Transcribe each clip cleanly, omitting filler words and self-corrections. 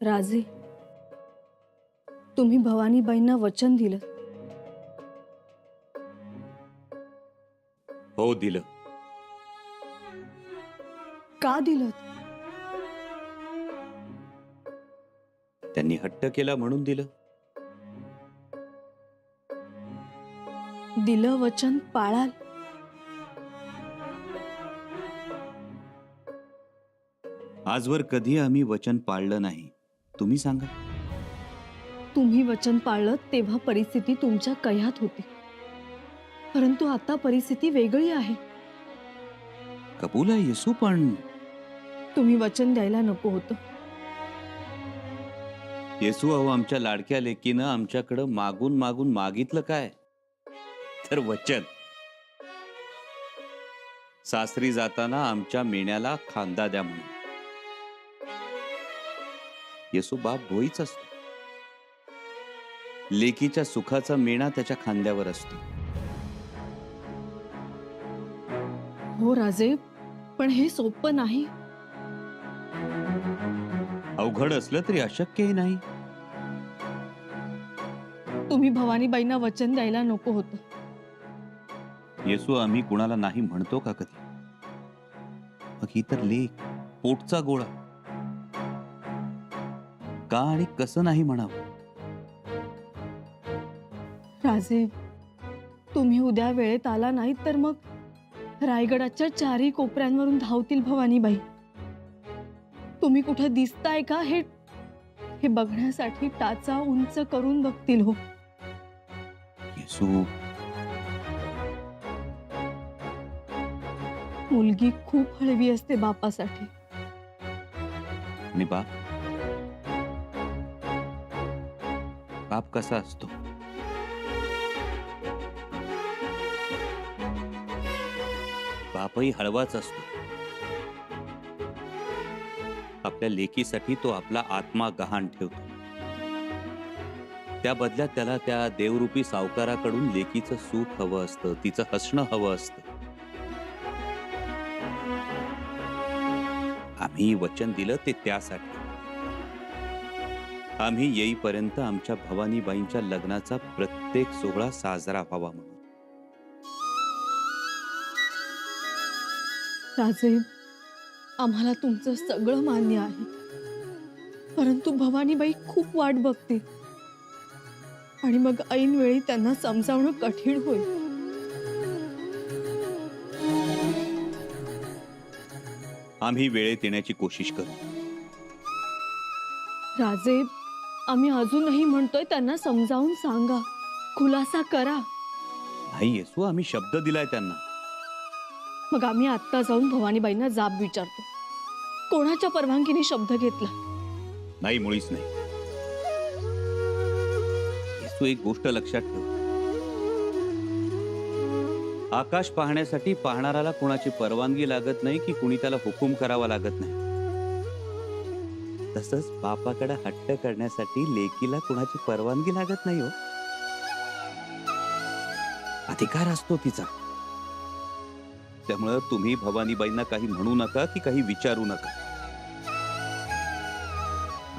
राजे, तुम्ही भवानीबाईंना वचन दिलं. हो दिलं. का दिलं? त्यांनी हट्ट केला म्हणून दिलं. दिलं वचन पाळाल. आजवर कधी आम्ही वचन पाळलं नाही. तुम्ही सांगा. तुम्ही वचन पाळलं तेव्हा परिस्थिती तुमच्या कह्यात होती, परंतु आता परिस्थिती वेगळी आहे. कबूल आहे येसू, पण तुम्ही वचन द्यायला नको होतं. येसू, अहो आमच्या लाडक्या लेकीनं आमच्याकडं मागून मागून मागितलं काय? तर वचन. सासरी जाताना आमच्या मेण्याला खांदा द्या म्हणून. येसू बाप भोईच असतो. लेकीच्या सुखाचा मेणा त्याच्या खांद्यावर असतो. हो राजे, पण हे सोपं नाही. अवघड असलं तरी अशक्यही नाही. तुम्ही भवानीबाईंना वचन द्यायला नको होतं. येसू, आम्ही कुणाला नाही म्हणतो का कधी? मग ही तर लेक, पोटचा गोळा. का आणि कसं नाही म्हणावं? राजे, तुम्ही उद्या वेळेत आला नाहीत तर मग रायगडाच्या चारही कोपऱ्यांवरून धावतील भवानीबाई. तुम्ही कुठं दिसताय का हे बघण्यासाठी टाचा उंच करून बघतील. हो येसू, मुलगी खूप हळवी असते बापासाठी. आणि बाप बाप कसा असतो? बापही हळवाच असतो. आपल्या लेकीसाठी तो आपला आत्मा गहाण ठेवतो. त्या बदल्यात त्याला त्या देवरूपी सावकाराकडून लेकीचं सुख हवं असतं, तिचं हसणं हवं असतं. आम्ही वचन दिलं ते त्यासाठी. आम्ही येईपर्यंत आमच्या भवानीबाईंच्या लग्नाचा प्रत्येक सोहळा साजरा व्हावा म्हणून. राजे, आम्हाला तुमचं सगळं मान्य आहे, परंतु भवानीबाई खूप वाट बघते आणि मग ऐन वेळी त्यांना समजावणं कठीण होईल. आम्ही वेळेत येण्याची कोशिश करू. राजे, आम्ही अजूनही म्हणतोय त्यांना समजावून सांगा, खुलासा करा. नाही येसू, आम्ही शब्द दिलाय त्यांना. मग आम्ही आत्ता जाऊन भवानीबाईंना जाब विचारतो. कोणाच्या परवानगीने शब्द घेतला? नाही, मुळीच नाही. येसू, एक गोष्ट लक्षात ठेव. आकाश पाहण्यासाठी पाहणाराला कोणाची परवानगी लागत नाही की कुणी त्याला हुकूम करावा लागत नाही. तसंच बापाकडे हट्ट करण्यासाठी लेकीला कुणाची परवानगी लागत नाही. हो, अधिकार असतो तिचा. त्यामुळं तुम्ही भवानीबाईंना काही म्हणू नका की काही विचारू नका.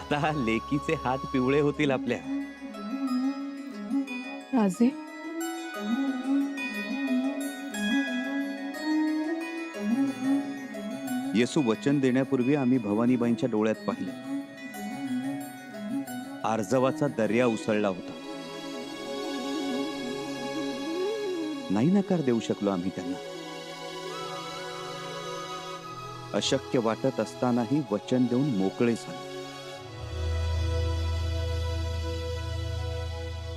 आता लेकीचे हात पिवळे होतील आपल्या. राजे, येसू, वचन देण्यापूर्वी आम्ही भवानीबाईंच्या डोळ्यात पाहिलं. आर्जवाचा दर्या उसळला होता. नाही नकार देऊ शकलो आम्ही त्यांना. अशक्य वाटत असतानाही वचन देऊन मोकळे झालो.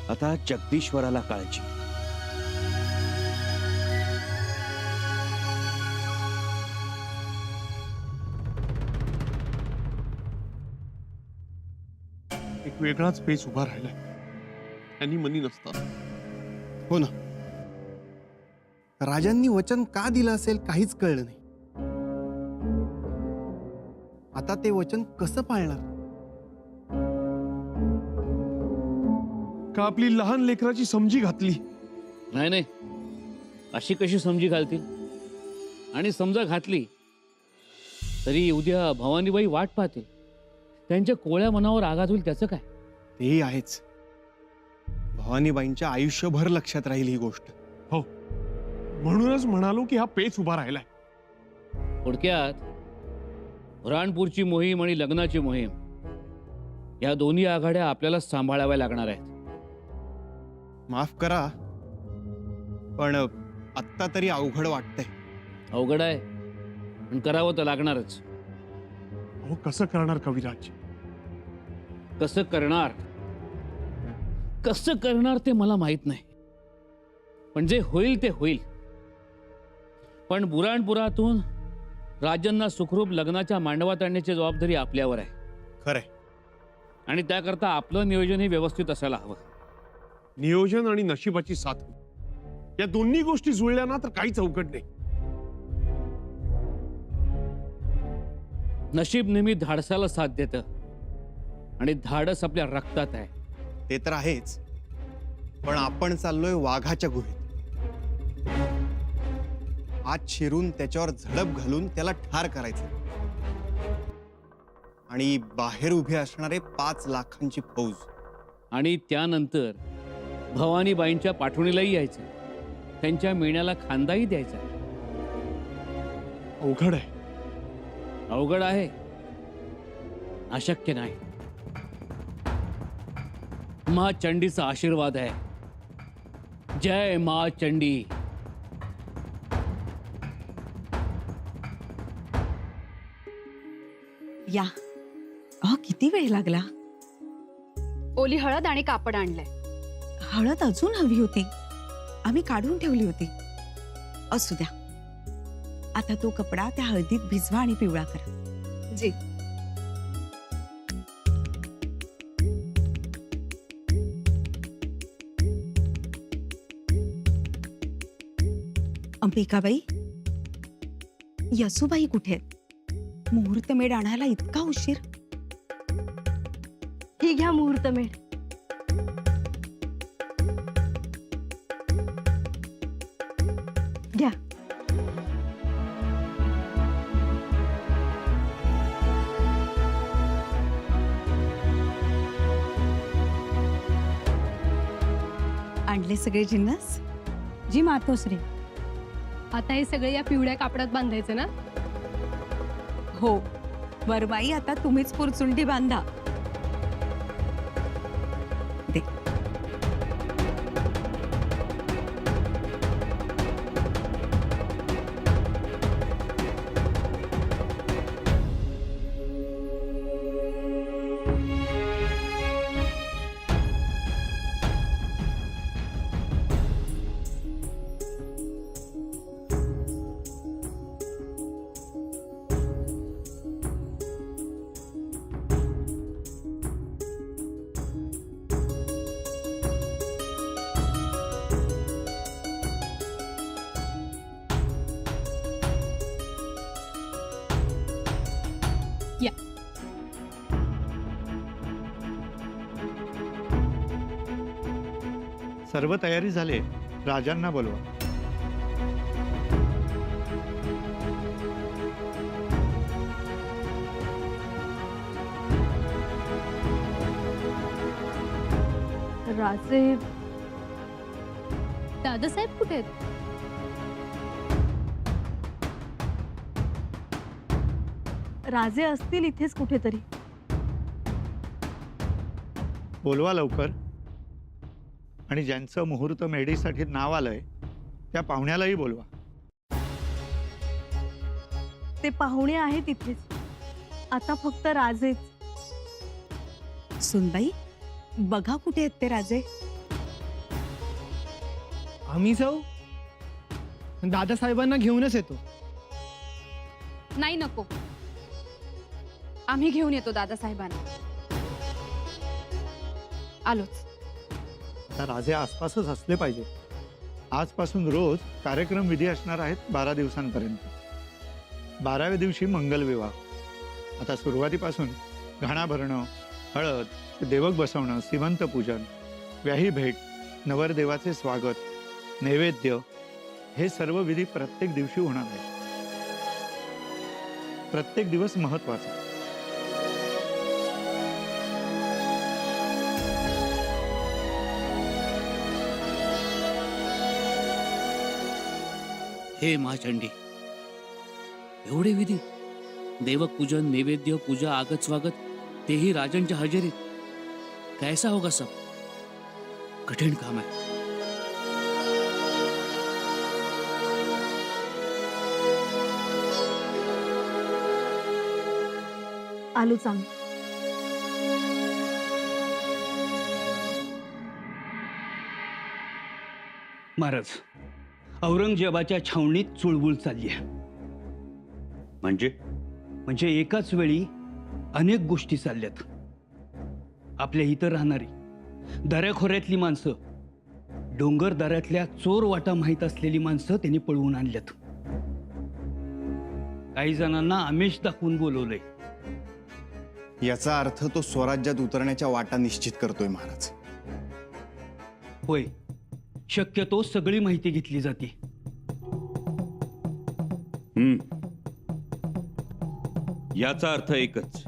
आता जगदीश्वराला काळजी. एक वेगळाच पेच उभा राहिलाय. त्यांनी मनी नसता. हो ना, राजांनी वचन का दिलं असेल काहीच कळलं नाही. आता ते वचन कसं पाळणार? का आपली लहान लेकराची समजी घातली? नाही नाही, अशी कशी समजी घालतील? आणि समजा घातली तरी उद्या भवानीबाई वाट पाहतील. त्यांच्या कोळ्या मनावर आघात होईल त्याचं काय? तेही आहेच. भवानीबाईंच्या आयुष्यभर लक्षात राहील ही गोष्ट. हो, म्हणूनच म्हणालो की हा पेच उभा राहिलाय. थोडक्यात राणपूरची मोहीम आणि लग्नाची मोहीम या दोन्ही आघाड्या आपल्याला सांभाळाव्या लागणार आहेत. माफ करा, पण आत्ता तरी अवघड वाटतंय. अवघड आहे, पण करावं तर लागणारच. हो, कसं करणार कविराज? कसं करणार ते मला माहित नाही, पण जे होईल ते होईल. पण बुराणपुरातून राजांना सुखरूप लग्नाच्या मांडवात आणण्याची जबाबदारी आपल्यावर आहे. खरंय. आणि त्याकरता आपलं नियोजनही व्यवस्थित असायला हवं. नियोजन आणि नशिबाची साथ, या दोन्ही गोष्टी जुळल्या ना तर काहीच अवघड नाही. नशीब नेहमी धाडसाला साथ देतं आणि धाडस आपल्या रक्तात आहे. ते तर आहेच, पण आपण चाललोय वाघाच्या गुहेत. आत शिरून त्याच्यावर झडप घालून त्याला ठार करायचं, आणि बाहेर उभे असणारे 5 लाखांची फौज. आणि त्यानंतर भवानीबाईंच्या पाठवणीलाही यायचं, त्यांच्या मेण्याला खांदाही द्यायचा. अवघड आहे. अवघड आहे, अशक्य नाही. माँ चंडीचा आशीर्वाद आहे. जय माँ चंडी. या. किती वेळ लागला? ओली हळद आणि कापड आणलंय. हळद अजून हवी होती, आम्ही काढून ठेवली होती. असू द्या, आता तो कपडा त्या हळदीत भिजवा आणि पिवळा करा. जी. अंबिकाबाई, यसुबाई कुठे आहेत? मुहूर्तमेढ आणायला इतका उशीर? ही घ्या मुहूर्तमेढ. घ्या. आणले सगळे जिन्नस? जी मातोश्री. आता हे सगळे या पिवळ्या कापडात बांधायचं ना? हो. वरबाई, आता तुम्हीच पुरचुंडी बांधा. दे. या. सर्व तयारी झाली, राजांना बोलवा. राजे दादासाहेब कुठे आहेत? राजे असतील इथेच कुठेतरी. बोलवा लवकर. आणि ज्यांचं मुहूर्त मेढीसाठी नाव आलंय त्या पाहुण्यालाही बोलवा. ते पाहुणे आहेत इथेच, आता फक्त राजेच. सुनबाई, बघा कुठे आहेत ते राजे. आम्ही जाऊ, दादासाहेबांना घेऊनच येतो. नाही, नको. आम्ही घेऊन येतो दादासाहेबांना. आलोच. आता राजे आसपासच असले पाहिजे. आजपासून रोज कार्यक्रम विधी असणार आहेत 12 दिवसांपर्यंत. 12व्या दिवशी मंगलविवाह. आता सुरुवातीपासून घाणा भरणं, हळद, देवक बसवणं, सीमंत पूजन, व्याही भेट, नवरदेवाचे स्वागत, नैवेद्य, हे सर्व विधी प्रत्येक दिवशी होणार आहे. प्रत्येक दिवस महत्वाचा. हे महाचंडी, एवढे विधी, देवक पूजन, नैवेद्य, पूजा, आगत स्वागत, तेही राजांच्या हजेरीत. कैसा होगा सब? कठीण काम आहे. आलू चांग. महाराज, औरंगजेबाच्या छावणीत चुळबुळ चालली आहे. म्हणजे एकाच वेळी अनेक गोष्टी चालल्यात. आपल्या इथं राहणारी दऱ्याखोऱ्यातली माणसं, डोंगर दऱ्यातल्या चोर वाटा माहीत असलेली माणसं त्यांनी पळवून आणल्यात. काही जणांना आमिष दाखवून बोलवलंय. याचा अर्थ तो स्वराज्यात उतरण्याच्या वाटा निश्चित करतोय महाराज. होय, शक्यतो सगळी माहिती घेतली जाते. याचा अर्थ एकच,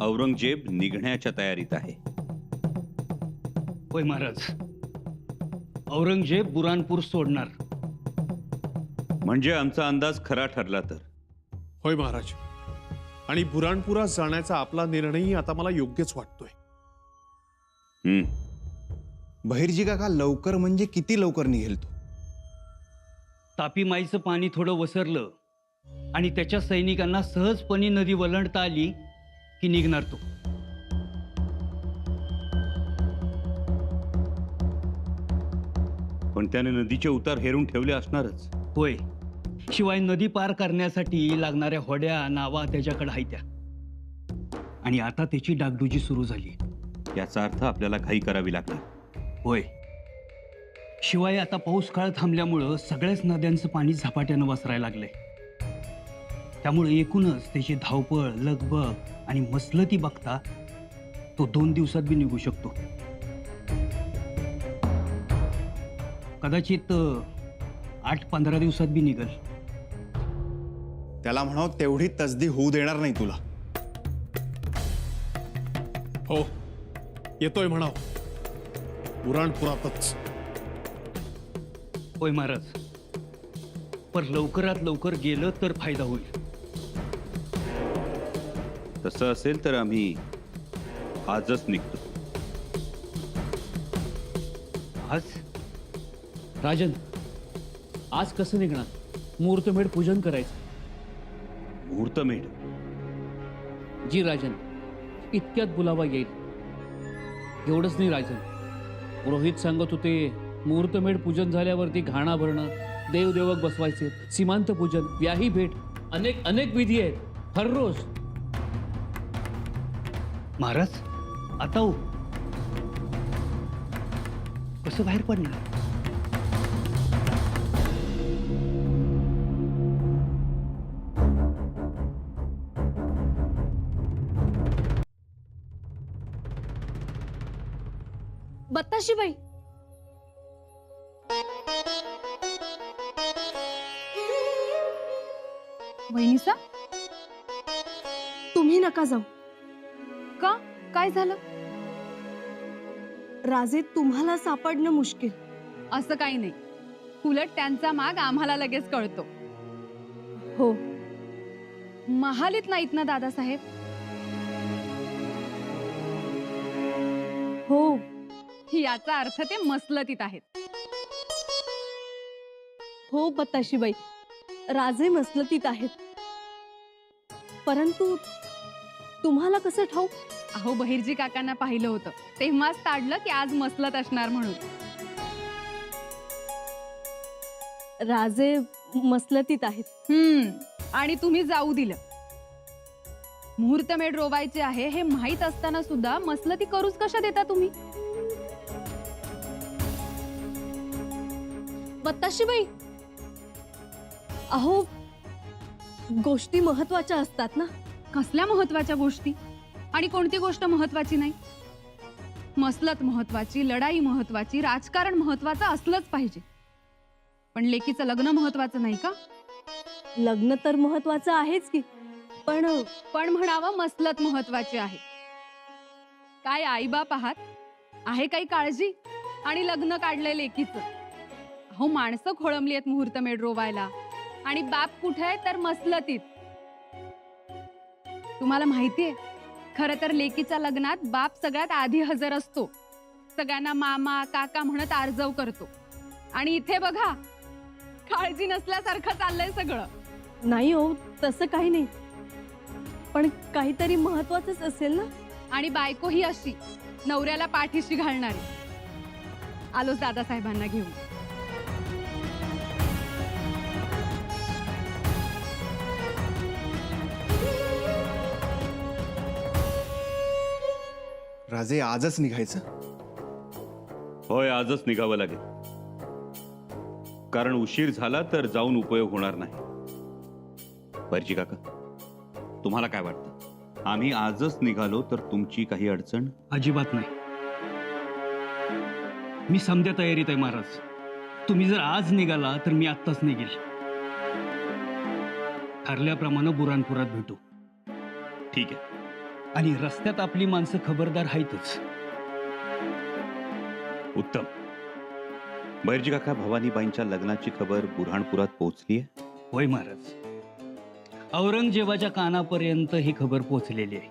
औरंगजेब निघण्याच्या तयारीत आहे. होय महाराज, औरंगजेब बुरानपूर सोडणार. म्हणजे आमचा अंदाज खरा ठरला तर. होय महाराज, आणि बुराणपुरात जाण्याचा आपला निर्णयही आता मला योग्यच वाटतोय. बहिर्जी काका, लवकर म्हणजे किती लवकर निघेल तो? तापी माईचं पाणी थोडं वसरलं आणि त्याच्या सैनिकांना सहजपणे नदी वलंडता आली की निघणार तो. पण त्याने नदीचे उतार हेरून ठेवले असणारच. होय, शिवाय नदी पार करण्यासाठी लागणाऱ्या होड्या, नावा त्याच्याकडे आहेत त्या. आणि आता त्याची डागडुजी सुरू झाली. याचा अर्थ आपल्याला घाई करावी लागणार. होय, शिवाय आता पाऊस काळ थांबल्यामुळं सगळ्याच नद्यांचं पाणी झपाट्यानं वसरायला लागलंय. त्यामुळे एकूणच त्याची धावपळ, लगबग आणि मसलती बघता तो 2 दिवसात बी निघू शकतो. कदाचित 8-15 दिवसात बी निघल. त्याला म्हणाव तेवढी तसदी होऊ देणार नाही तुला. हो, येतोय म्हणाव बुराणपुरातच. होय महाराज, पण लवकरात लवकर गेलं तर फायदा होईल. तसं असेल तर आम्ही आजच निघतो. आज राजन, आज कसं निघणार? मुहूर्तमेढ पूजन करायचं. मुहूर्तमेढ? जी राजन, इतक्यात बुलावा येईल. एवढंच नाही राजन, रोहित सांगत होते मुहूर्तमेढ पूजन झाल्यावरती घाणा भरणं, देवदेवक बसवायचे, सीमांत पूजन, व्याही भेट, अनेक अनेक विधी आहेत हर रोज. महाराज, आता हो कसं बाहेर पडणार? बत्ताशीबाई, वहिनीसा, तुम्ही नका जाऊ. का? काय झालं? राजे तुम्हाला सापडणं मुश्किल. असं काही नाही, उलट त्यांचा माग आम्हाला लगेच कळतो. हो, महालीत नाहीत ना दादासाहेब? हो, याचा अर्थ ते मसलतीत आहेत. हो बत्ताशीबाई, राजे मसलतीत आहेत. परंतु तुम्हाला कसं ठाऊक? अहो, बहिर्जी काकांना पाहिलं होतं, तेव्हाच ताडलं की आज मसलत असणार म्हणून. राजे मसलतीत आहेत. आणि तुम्ही जाऊ दिलं. मुहूर्तमेढ रोवायचे आहे हे माहित असताना सुद्धा मसलती करूच कशा देता तुम्ही? बत्ताशीबाई, अहो गोष्टी महत्वाच्या असतात ना. कसल्या महत्वाच्या गोष्टी? आणि कोणती गोष्ट महत्वाची नाही? मसलत महत्वाची, लढाई महत्वाची, राजकारण महत्वाचं असलंच पाहिजे. पण लेकीचं लग्न महत्वाचं नाही का? लग्न तर महत्वाचं आहेच की, पण म्हणावं मसलत महत्वाची आहे. काय आईबाप आहात? आहे काही काळजी? आणि लग्न काढलंय लेकीचं. अहो माणसं खोळंबली आहेत मुहूर्तमेढ रोवायला आणि बाप कुठे आहे तर मसलतीत. तुम्हाला माहितीये खरं तर लेकीच्या लग्नात बाप सगळ्यात आधी हजर असतो, सगळ्यांना मामा काका म्हणत आर्जव करतो. आणि इथे बघा काळजी नसल्यासारखं चाललंय सगळं. नाही हो, तसं काही नाही, पण काहीतरी महत्वाचंच असेल ना. आणि बायको ही अशी नवऱ्याला पाठीशी घालणारी. आलोच दादासाहेबांना घेऊन. राजे आजच निघायचं? होय, आजच निघावं लागेल, कारण उशीर झाला तर जाऊन उपयोग होणार नाही. बर्जी काका, तुम्हाला काय वाटतं? आम्ही आजच निघालो तर तुमची काही अडचण? अजिबात नाही. मी समध्या तयारीत आहे महाराज. तुम्ही जर आज निघाला तर मी आत्ताच निघेल. ठरल्याप्रमाणे बुरानपुरात भेटू. ठीक आहे. आणि रस्त्यात आपली माणसं खबरदार आहेतच. उत्तम. बैरजी काका, भवानीबाईंच्या लग्नाची खबर बुऱ्हाणपुरात पोहोचली आहे? होय महाराज, औरंगजेबाच्या कानापर्यंत ही खबर पोहोचलेली आहे.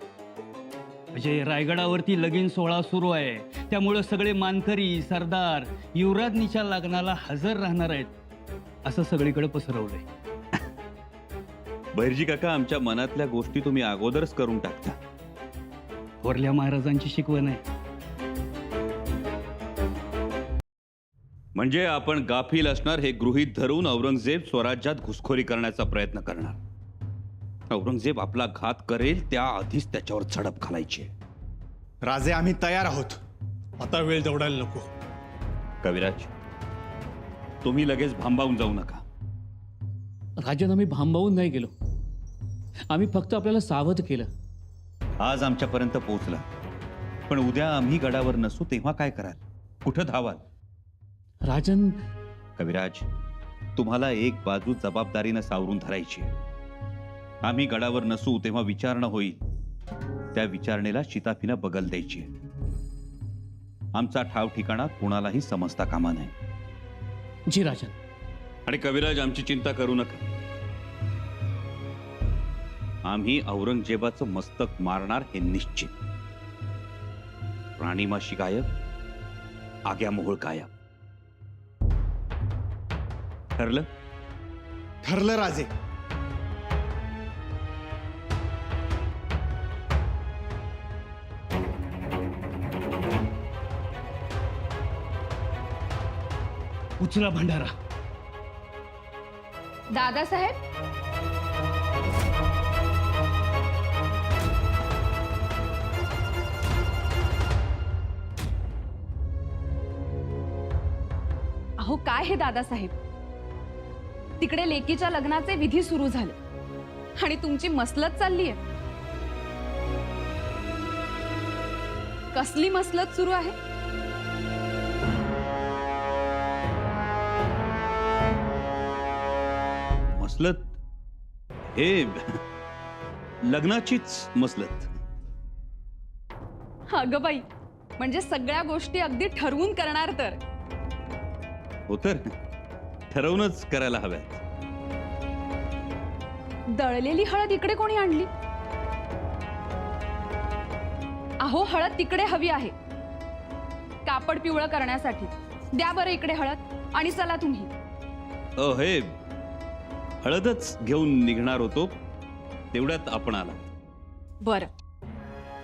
म्हणजे रायगडावरती लगीन सोहळा सुरू आहे, त्यामुळं सगळे मानकरी सरदार युवराजनीच्या लग्नाला हजर राहणार आहेत असं सगळीकडे पसरवलंय. बैरजी काका, आमच्या मनातल्या गोष्टी तुम्ही अगोदरच करून टाकता. थोरल्या महाराजांची शिकवण आहे. म्हणजे आपण गाफील असणार हे गृहीत धरून औरंगजेब स्वराज्यात घुसखोरी करण्याचा प्रयत्न करणार. औरंगजेब आपला घात करेल त्याआधीच त्याच्यावर झडप घालायची. राजे आम्ही तयार आहोत. आता वेळ दौडायला नको. कविराज, तुम्ही लगेच भांबावून जाऊ नका. राजन, आम्ही भांबावून नाही गेलो, आम्ही फक्त आपल्याला सावध केलं. आज आमच्यापर्यंत पोहोचला, पण उद्या आम्ही गडावर नसू तेव्हा काय कराल? कुठं धावाल? राजन, कविराज, तुम्हाला एक बाजू जबाबदारीनं सावरून धरायची. आम्ही गडावर नसू तेव्हा विचारणा होईल, त्या विचारणेला शिताफीनं बगल द्यायची. आमचा ठाव ठिकाणा कोणालाही समजता कामा नये. जी राजन. आणि कविराज, आमची चिंता करू नका. आम्ही औरंगजेबाचं मस्तक मारणार हे निश्चित. राणीमाशी गायब, आग्या मोहोळ गायब. ठरलं? ठरलं राजे. उचला भंडारा. दादासाहेब, अहो काय हे दादासाहेब, तिकडे लेकीच्या लग्नाचे विधी सुरू झाले आणि तुमची मसलत चालली आहे. कसली मसलत सुरू आहे? मसलत? हे लग्नाचीच मसलत. अगं बाई, म्हणजे सगळ्या गोष्टी अगदी ठरवून करणार तर. हो तर, ठरवूनच करायला हव्यात. दळलेली हळद इकडे कोणी आणली? अहो हळद तिकडे हवी आहे कापड पिवळं करण्यासाठी. द्या बरं इकडे हळद आणि चला तुम्ही. हे हळदच घेऊन निघणार होतो, तेवढ्यात आपण आला. बरं,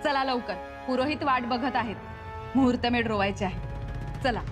चला लवकर, पुरोहित वाट बघत आहेत. मुहूर्तमेढ रोवायचे आहे. चला.